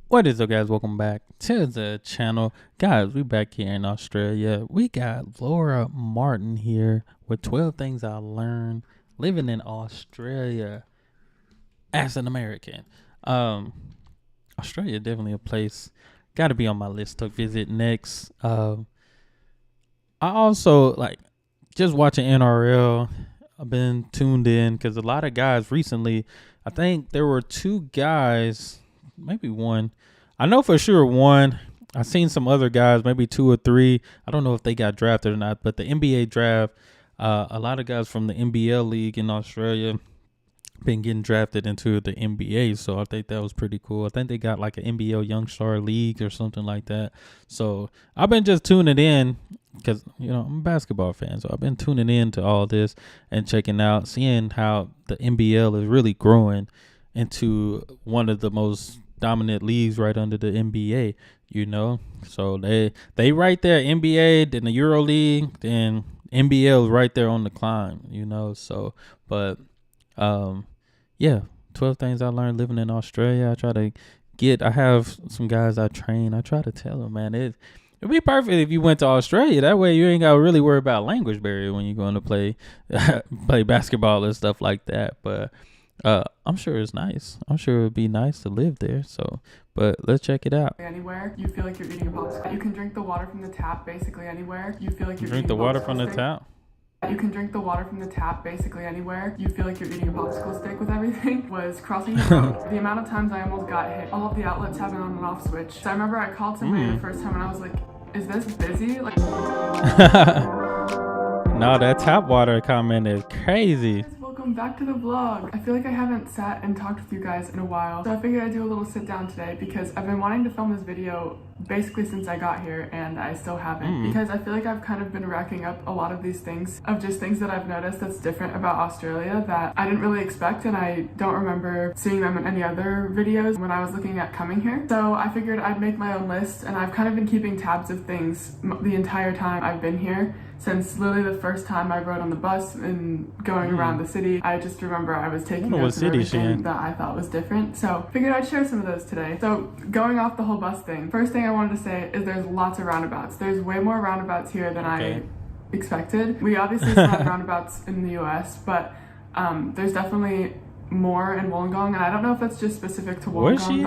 What is up, guys? Welcome back to the channel. Guys, we back here in Australia. We got Laura Martin here with 12 things I learned living in Australia as an American. Um, Australia definitely a place got to be on my list to visit next. I also like just watching NRL. I've been tuned in because a lot of guys recently, I think there were two guys, maybe one. I know for sure one. I've seen some other guys, maybe two or three. I don't know if they got drafted or not, but the NBA draft, a lot of guys from the NBL league in Australia been getting drafted into the NBA. So I think that was pretty cool. I think they got like an NBL Young Star League or something like that. So I've been just tuning in because, I'm a basketball fan. So I've been tuning in to all this and checking out, seeing how the NBL is really growing into one of the most dominant leagues right under the NBA, So they right there, NBA, then the Euro League, then NBL is right there on the climb, So, but yeah, 12 things I learned living in Australia. I have some guys I train. I try to tell them, man, it'd be perfect if you went to Australia. That way you ain't got to really worry about language barrier when you're going to play basketball and stuff like that. But I'm sure it's nice. I'm sure it'd be nice to live there. So, but let's check it out. Anywhere you feel like you're eating a popsicle. You can drink the water from the tap basically anywhere you feel like you're Drink eating the a water popsicle from the stick. tap. You can drink the water from the tap basically anywhere you feel like you're eating a popsicle stick with everything. Was crossing the road. The amount of times I almost got hit. All of the outlets have an on and off switch. So I remember I called somebody the first time and I was like, is this busy? Like No, that tap water comment is crazy. welcome back to the vlog. I feel like I haven't sat and talked with you guys in a while, so I figured I'd do a little sit down today because I've been wanting to film this video basically since I got here and I still haven't because I feel like I've kind of been racking up a lot of these things of just things that I've noticed that's different about Australia that I didn't really expect, and I don't remember seeing them in any other videos when I was looking at coming here. So I figured I'd make my own list, and I've kind of been keeping tabs of things the entire time I've been here. Since literally the first time I rode on the bus and going around the city, I just remember I was taking notes of everything that I thought was different. So figured I'd share some of those today. So going off the whole bus thing, first thing I wanted to say is there's lots of roundabouts. There's way more roundabouts here than I expected. We obviously still have roundabouts in the US, but there's definitely more in Wollongong, and I don't know if that's just specific to Wollongong. Where's she?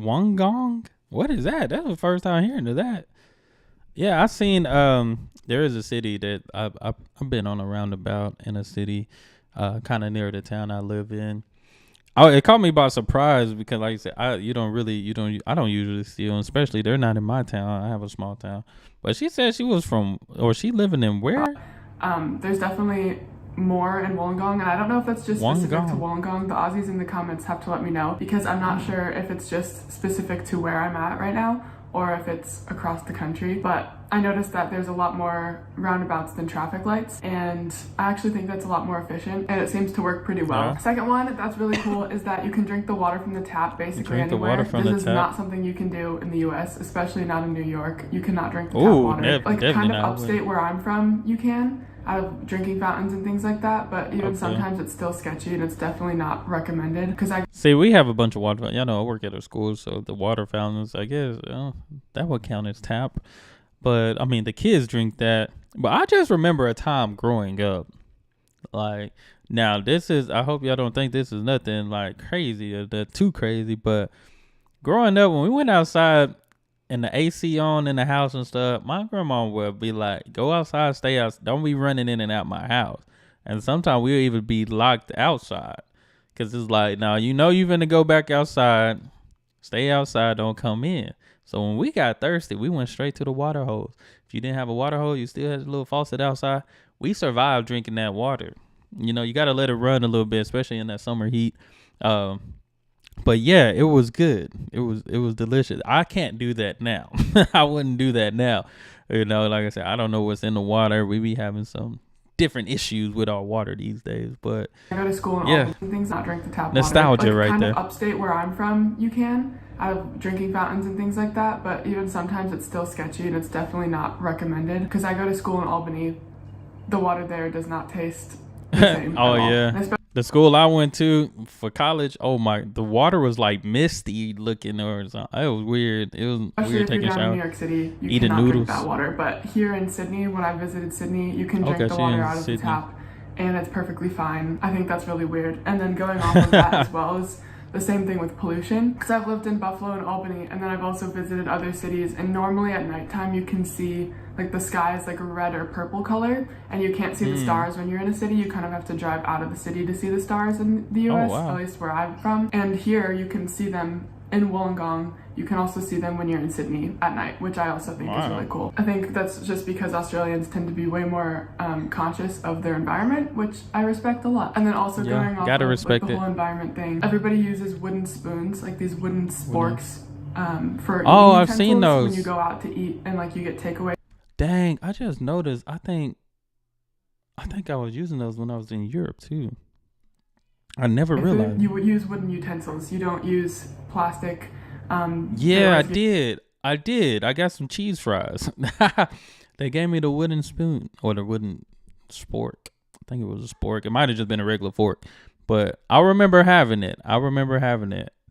Wollongong? What is that? That's the first time hearing of that. Yeah, I seen there is a city that I've been on a roundabout in a city kind of near the town I live in. It caught me by surprise because, like I said, I don't usually see them, especially they're not in my town. I have a small town, but she said she was from, or she living in where? There's definitely more in Wollongong, and I don't know if that's just specific to Wollongong. The Aussies in the comments have to let me know because I'm not sure if it's just specific to where I'm at right now or if it's across the country, but I noticed that there's a lot more roundabouts than traffic lights, and I actually think that's a lot more efficient, and it seems to work pretty well. Yeah. Second one that's really cool is that you can drink the water from the tap basically anywhere. This is not something you can do in the US, especially not in New York. You cannot drink the tap water. Like kind of upstate where I'm from, you can, out of drinking fountains and things like that, but even sometimes it's still sketchy, and it's definitely not recommended because see, we have a bunch of water fountains. I work at a school, so the water fountains, I guess that would count as tap, but I mean the kids drink that. But I just remember a time growing up, like, now this is, I hope y'all don't think this is nothing like crazy or too crazy, but growing up when we went outside and the AC on in the house and stuff, my grandma would be like, go outside, stay out, don't be running in and out my house. And sometimes we'll even be locked outside because it's like, now you're going to go back outside, stay outside, don't come in. So when we got thirsty, we went straight to the water hose. If you didn't have a water hose, you still had a little faucet outside. We survived drinking that water. You got to let it run a little bit, especially in that summer heat. But yeah, it was good. It was delicious. I can't do that now. I wouldn't do that now. Like I said, I don't know what's in the water. We be having some different issues with our water these days. But I go to school and all the things, not drink the tap nostalgia water. Like, right kind there. Of upstate where I'm from, you can, out of drinking fountains and things like that. But even sometimes it's still sketchy, and it's definitely not recommended because I go to school in Albany. The water there does not taste the same. Oh yeah. The school I went to for college, oh my, the water was like misty looking or something. It was weird. It was Especially weird if you're taking a down in New shower, York City, you eating cannot drink that noodles. water. But here in Sydney, when I visited Sydney, you can drink Okay, the she water in out of the Sydney. tap and it's perfectly fine. I think that's really weird. And then going off of that as well is the same thing with pollution. Because I've lived in Buffalo and Albany, and then I've also visited other cities, and normally at nighttime you can see like the sky is like a red or purple color, and you can't see the stars when you're in a city. You kind of have to drive out of the city to see the stars in the US, wow. at least where I'm from. And here you can see them in Wollongong. You can also see them when you're in Sydney at night, which I also think is really cool. I think that's just because Australians tend to be way more conscious of their environment, which I respect a lot. And then also going off of like, the whole environment thing, everybody uses wooden spoons, like these wooden sporks for eating I've seen utensils those. when you go out to eat and like you get takeaway. Dang, I just noticed. I think I was using those when I was in Europe too. I never realized. You would use wooden utensils. You don't use plastic. Yeah, I did. I got some cheese fries. They gave me the wooden spoon or the wooden spork. I think it was a spork. It might have just been a regular fork, but I remember having it.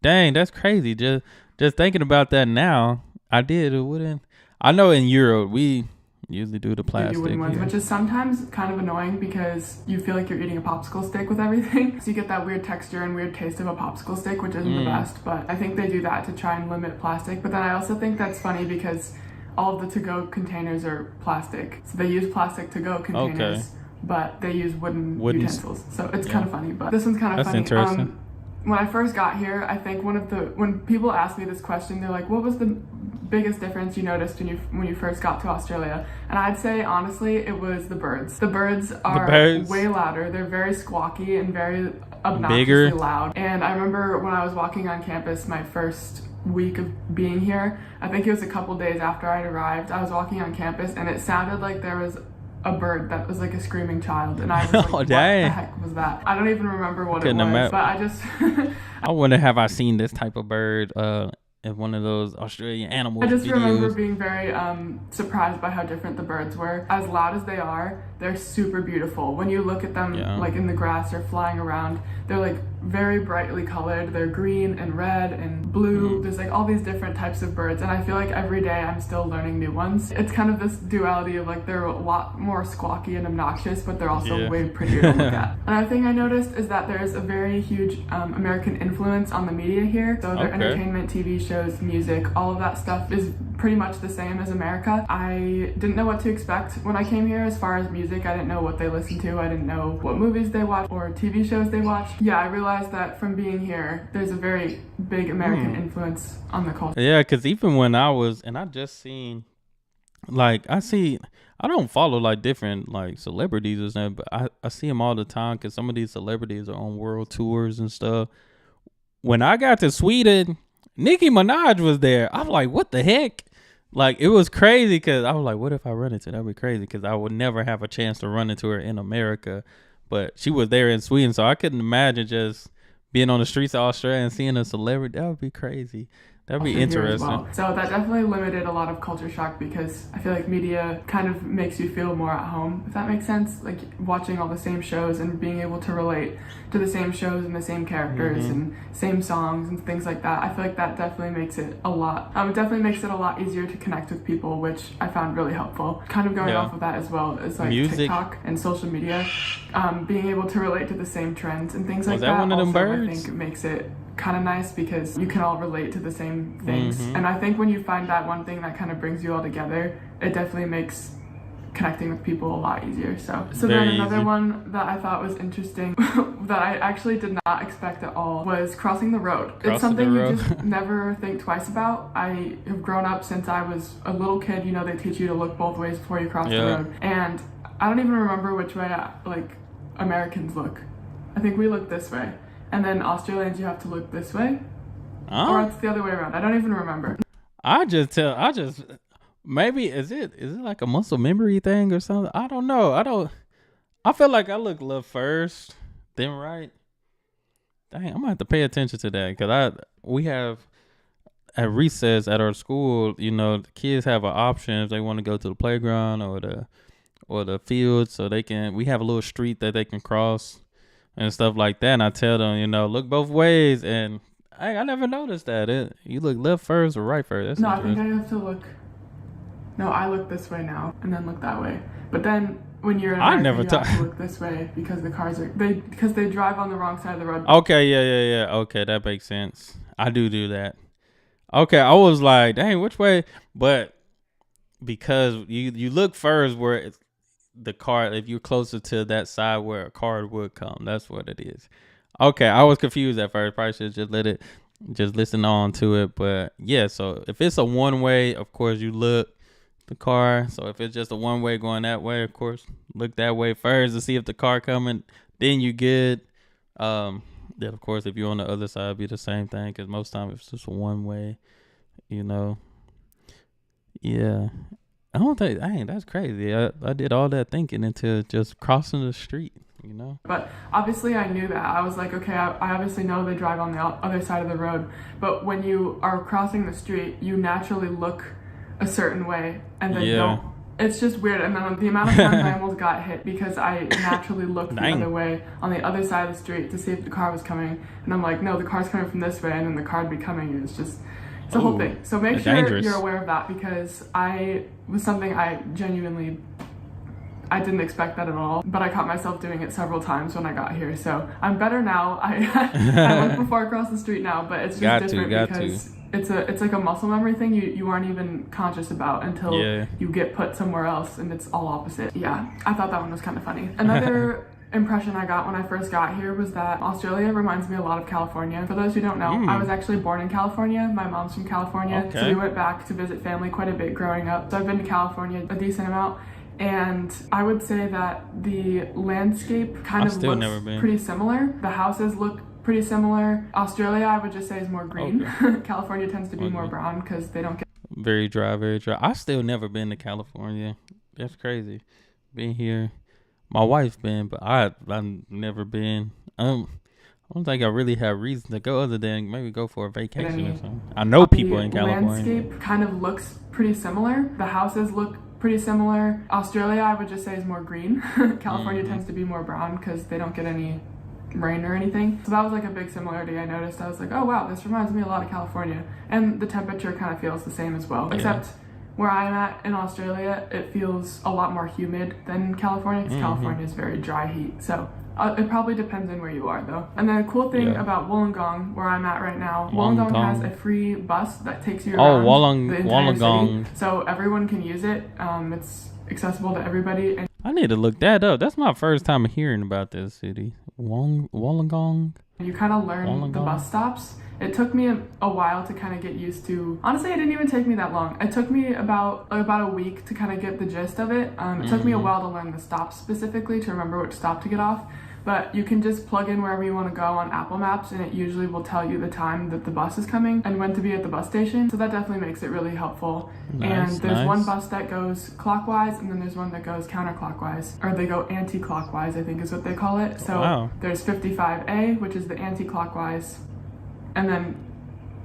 Dang, that's crazy. Just thinking about that now. I did a wooden. I know in Europe we usually do the plastic, wooden ones, which is sometimes kind of annoying because you feel like you're eating a popsicle stick with everything. So you get that weird texture and weird taste of a popsicle stick, which isn't the best. But I think they do that to try and limit plastic. But then I also think that's funny because all of the to-go containers are plastic. So they use plastic to-go containers, but they use wooden utensils. So it's kind of funny. But this one's kind of funny. That's interesting. When I first got here, I think when people ask me this question, they're like, what was the biggest difference you noticed when you first got to Australia? And I'd say honestly it was the birds. The birds are way louder. They're very squawky and very obnoxiously loud. And I remember when I was walking on campus my first week of being here, I think it was a couple days after I'd arrived, I was walking on campus and it sounded like there was a bird that was like a screaming child, and I was like, what the heck was that? I don't even remember what it was, but I just I wonder have I seen this type of bird in one of those Australian animal videos. I just remember being very surprised by how different the birds were. As loud as they are, they're super beautiful. When you look at them like in the grass or flying around, they're like very brightly colored. They're green and red and blue. There's like all these different types of birds, and I feel like every day I'm still learning new ones. It's kind of this duality of like they're a lot more squawky and obnoxious, but they're also way prettier to look at. Another thing I noticed is that there's a very huge American influence on the media here. So their entertainment, TV shows, music, all of that stuff is pretty much the same as America. I didn't know what to expect when I came here as far as music. I didn't know what they listened to. I didn't know what movies they watched or TV shows they watched. Yeah, I realized that from being here, there's a very big American influence on the culture. Yeah, because even when I was, and I just seen, like, I don't follow like different like celebrities or something, but I see them all the time because some of these celebrities are on world tours and stuff. When I got to Sweden, Nicki Minaj was there. I'm like, what the heck? Like, it was crazy because I was like, what if I run into her? That'd be crazy because I would never have a chance to run into her in America. But she was there in Sweden, so I couldn't imagine just being on the streets of Australia and seeing a celebrity. That would be crazy. That'd be interesting. Well. So that definitely limited a lot of culture shock because I feel like media kind of makes you feel more at home, if that makes sense. Like watching all the same shows and being able to relate to the same shows and the same characters and same songs and things like that. I feel like that definitely makes it a lot. It definitely makes it a lot easier to connect with people, which I found really helpful. Kind of going off of that as well is like music, TikTok and social media, being able to relate to the same trends and things like that. One of them birds? I think makes it kind of nice because you can all relate to the same things. And I think when you find that one thing that kind of brings you all together, it definitely makes connecting with people a lot easier. So then another one that I thought was interesting that I actually did not expect at all was crossing the road. It's something you just never think twice about. I have grown up since I was a little kid. You know, they teach you to look both ways before you cross the road. And I don't even remember which way like Americans look. I think we look this way. And then Australians, you have to look this way. Or it's the other way around. I don't even remember. Maybe is it like a muscle memory thing or something? I don't know. I feel like I look left first, then right. Dang, I'm gonna have to pay attention to that because we have at recess at our school, you know, the kids have an option if they want to go to the playground or the field, so we have a little street that they can cross. and stuff like that. And I tell them, look both ways. And I never noticed that. You look left first or right first. That's No, I think I have to look. No, I look this way now and then look that way. But then when you're in America, you have to look this way because the cars because they drive on the wrong side of the road. Okay, yeah. Okay, that makes sense. I do that. Okay, I was like, dang, which way? But because you look first where it's the car, if you're closer to that side where a car would come, that's what it is. Okay, I was confused at first. Probably should just listen on to it. But yeah, so if it's a one way, of course you look the car. So if it's just a one way going that way, of course look that way first to see if the car coming. Then you good. Then of course if you're on the other side, it'd be the same thing because most times it's just a one way. Yeah. I don't think. Dang, that's crazy. I did all that thinking into just crossing the street. But obviously I knew that. I was like, okay, I obviously know they drive on the other side of the road. But when you are crossing the street, you naturally look a certain way and then don't. It's just weird. And then the amount of times I almost got hit because I naturally looked the other way on the other side of the street to see if the car was coming. And I'm like, no, the car's coming from this way. And then the car would be coming. And it's a whole thing. So make sure you're aware of that because I didn't expect that at all, but I caught myself doing it several times when I got here. So I'm better now. I look before I cross the street now, but it's just different because it's like a muscle memory thing you aren't even conscious about until you get put somewhere else and it's all opposite. Yeah, I thought that one was kind of funny. Another impression I got when I first got here was that Australia reminds me a lot of California. For those who don't know, I was actually born in California. My mom's from California, so we went back to visit family quite a bit growing up. So I've been to California a decent amount. And I would say that the landscape kind of looks pretty similar. The houses look pretty similar. Australia, I would just say, is more green. Okay. California tends to be more brown because they don't get... Very dry, very dry. I still never been to California. That's crazy. Been here. My wife's been, but I've never been. I don't think I really have reason to go other than maybe go for a vacation or something. I know people in California. The landscape kind of looks pretty similar. The houses look pretty similar. Australia, I would just say, is more green. California tends to be more brown because they don't get any rain or anything. So that was like a big similarity I noticed. I was like, oh wow, this reminds me a lot of California. And the temperature kind of feels the same as well. Except where I'm at in Australia, it feels a lot more humid than California because California is very dry heat. So it probably depends on where you are though. And the cool thing about Wollongong, where I'm at right now, Wollongong has a free bus that takes you around the entire city. So everyone can use it. It's accessible to everybody. And I need to look that up. That's my first time hearing about this city. Wollongong. You kind of learn the bus stops. It took me a while to kind of get used to. Honestly, it didn't even take me that long. It took me about a week to kind of get the gist of it. It took me a while to learn the stops specifically, to remember which stop to get off. But you can just plug in wherever you want to go on Apple Maps and it usually will tell you the time that the bus is coming and when to be at the bus station. So that definitely makes it really helpful. And there's one bus that goes clockwise and then there's one that goes counterclockwise. Or they go anti-clockwise, I think is what they call it. So there's 55A, which is the anti-clockwise, and then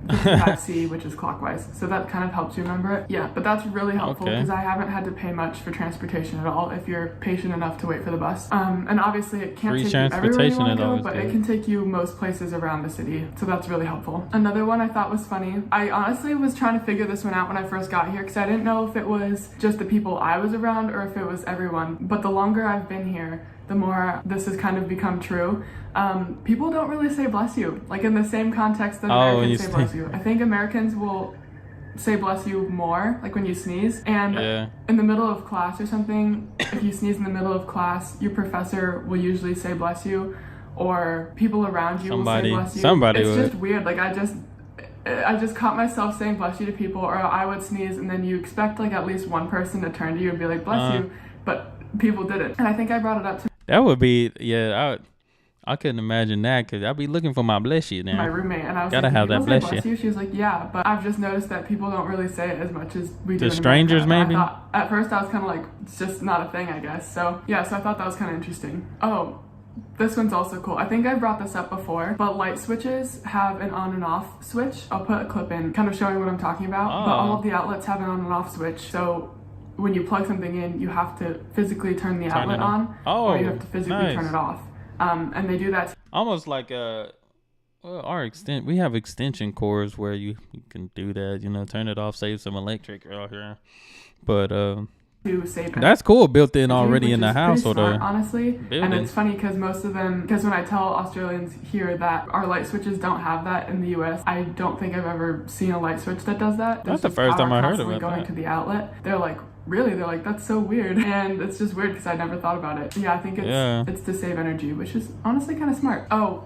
55C, which is clockwise. So that kind of helps you remember it. Yeah, but that's really helpful because I haven't had to pay much for transportation at all if you're patient enough to wait for the bus. And obviously it can't take you everywhere you want to go, but it can take you most places around the city. So that's really helpful. Another one I thought was funny. I honestly was trying to figure this one out when I first got here because I didn't know if it was just the people I was around or if it was everyone. But the longer I've been here, the more this has kind of become true. People don't really say bless you, like in the same context that Americans say bless you. I think Americans will say bless you more, like when you sneeze. And in the middle of class or something, if you sneeze in the middle of class, your professor will usually say bless you, or people around you will say bless you. It's just weird. Like I just caught myself saying bless you to people, or I would sneeze and then you expect like at least one person to turn to you and be like bless you, but people didn't. And I think I brought it up to that would be, I couldn't imagine that because I'd be looking for my bless you now. My roommate, and I was gotta like, have that bless you. She was like, yeah, but I've just noticed that people don't really say it as much as we do. To strangers, America. maybe? At first I was kind of like, it's just not a thing, I guess. So yeah, so I thought that was kind of interesting. Oh, this one's also cool. I think I brought this up before, but light switches have an on and off switch. I'll put a clip in kind of showing what I'm talking about, but all of the outlets have an on and off switch. So when you plug something in, you have to physically turn the outlet on, or you have to physically turn it off. And they do that. Almost like we have extension cords where you can do that. Turn it off, save some electric out here. But to save that's cool, built in already which in the is house pretty or smart, the honestly. building. And it's funny because most of them, because when I tell Australians here that our light switches don't have that in the US, I don't think I've ever seen a light switch that does that. That's the first time I heard of it. Going to the outlet, they're like, really? They're like, that's so weird. And it's just weird because I never thought about it. Yeah, I think it's to save energy, which is honestly kind of smart. Oh,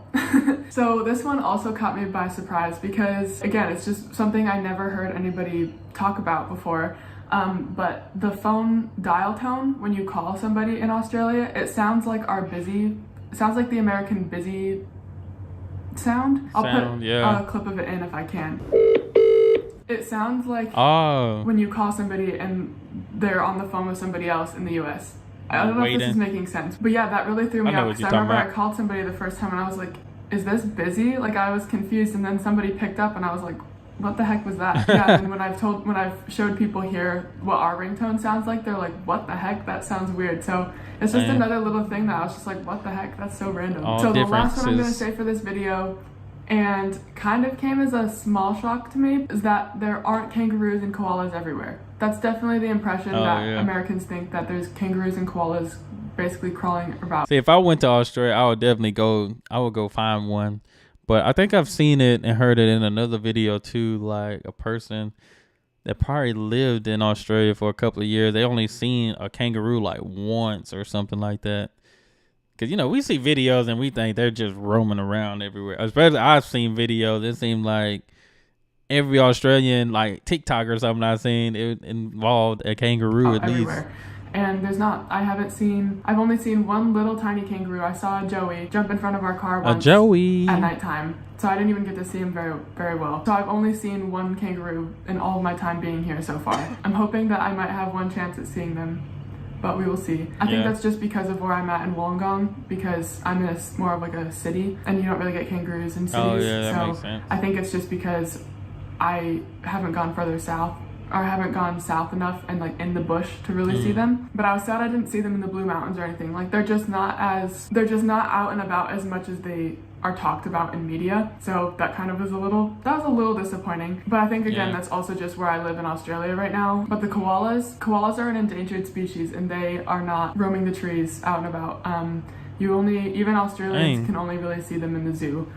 so this one also caught me by surprise because, again, it's just something I never heard anybody talk about before. But the phone dial tone when you call somebody in Australia, it sounds like the American busy sound. I'll put a clip of it in if I can. It sounds like when you call somebody and they're on the phone with somebody else in the US. I don't know if this is making sense. But yeah, that really threw me off because I remember I called somebody the first time and I was like, is this busy? Like, I was confused, and then somebody picked up and I was like, what the heck was that? Yeah, and when I've showed people here what our ringtone sounds like, they're like, what the heck? That sounds weird. So it's just another little thing that I was just like, what the heck? That's so random. So the last one I'm gonna say for this video, and kind of came as a small shock to me, is that there aren't kangaroos and koalas everywhere. That's definitely the impression that Americans think, that there's kangaroos and koalas basically crawling about. See, if I went to Australia, I would definitely go find one. But I think I've seen it and heard it in another video too, like a person that probably lived in Australia for a couple of years. They only seen a kangaroo like once or something like that. Because, we see videos and we think they're just roaming around everywhere. Especially I've seen videos. It seemed like every Australian, like TikTok or something I've seen, it involved a kangaroo at everywhere. least. And I've only seen one little tiny kangaroo. I saw a joey jump in front of our car once at nighttime. So I didn't even get to see him very, very well. So I've only seen one kangaroo in all of my time being here so far. I'm hoping that I might have one chance at seeing them, but we will see. I think that's just because of where I'm at in Wollongong, because I'm in more of like a city, and you don't really get kangaroos in cities. Oh yeah, that makes sense. I think it's just because I haven't gone further south, or haven't gone south enough and like in the bush to really see them. But I was sad I didn't see them in the Blue Mountains or anything. Like, they're just not out and about as much as they are talked about in media. So that was a little disappointing. But I think, again, that's also just where I live in Australia right now. But the koalas are an endangered species, and they are not roaming the trees out and about. Even Australians can only really see them in the zoo.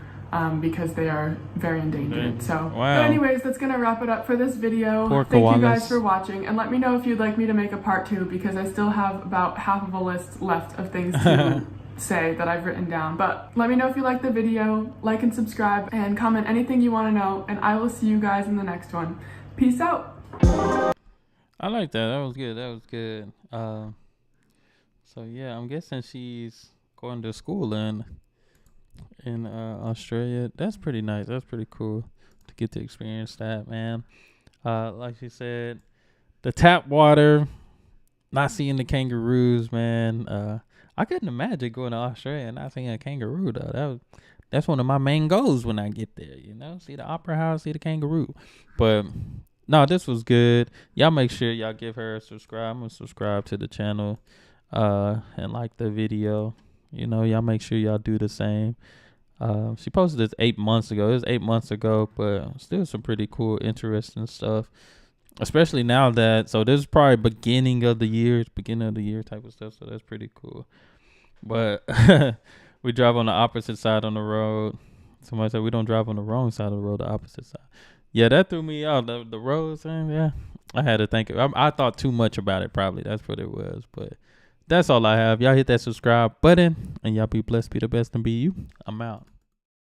Because they are very endangered. So, But anyways, that's gonna wrap it up for this video. Thank you guys for watching, and let me know if you'd like me to make a part 2, because I still have about half of a list left of things to say that I've written down. But let me know if you like the video, like and subscribe, and comment anything you want to know, and I will see you guys in the next one. Peace out. I like that. That was good. So yeah, I'm guessing she's going to school in Australia. That's pretty nice. That's pretty cool to get to experience that, man. Like she said, the tap water, not seeing the kangaroos, man. I couldn't imagine going to Australia and not seeing a kangaroo though. That's one of my main goals when I get there, see the opera house, see the kangaroo. But no, this was good. Y'all make sure y'all give her a subscribe. I'm gonna subscribe to the channel and like the video. Y'all make sure y'all do the same. She posted this 8 months ago. It was 8 months ago, but still some pretty cool, interesting stuff. Especially now so this is probably beginning of the year type of stuff. So that's pretty cool. But we drive on the opposite side on the road. Somebody said we don't drive on the wrong side of the road, the opposite side. Yeah, that threw me out. The roads, yeah. I had to think. I thought too much about it. Probably that's what it was. But that's all I have. Y'all hit that subscribe button, and y'all be blessed, be the best, and be you. I'm out.